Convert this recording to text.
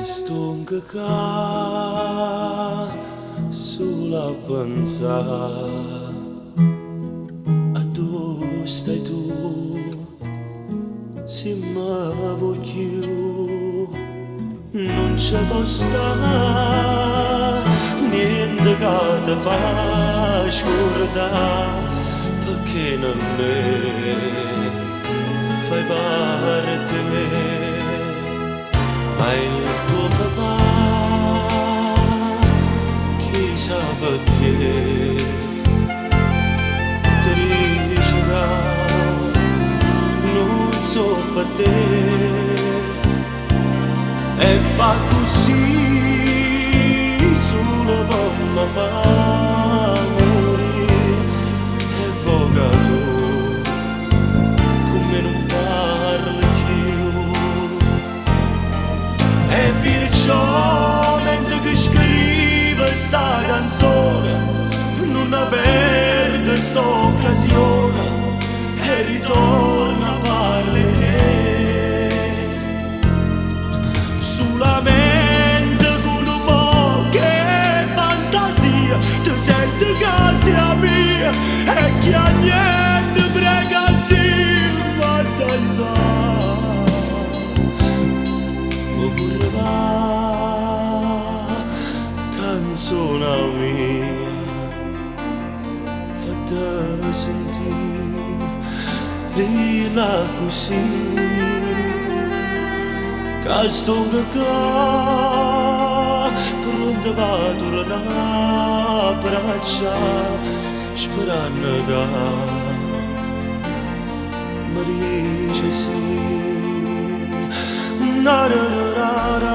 Sto căcat sulla pensare a dove stai tu, se mi voglio non ci può stare niente che ti fa scordare, perché non me fai parte di me. Ma il tuo papà, chissà perché, ti ricerca, non so per te, e fa così solo per me fa morire, e voga tu, come non parli più. E perciò mentre che scrive sta canzone non perde sta occasione e ritorna a parlare di te. Solamente con un po' che fantasia ti senti che sia mia e che a niente prega a Dio ma dai va. Canzone mia, fatta sentire così, che sto pronto a tornare a braccia, sperando che mi dice sì. Na, na, na, na,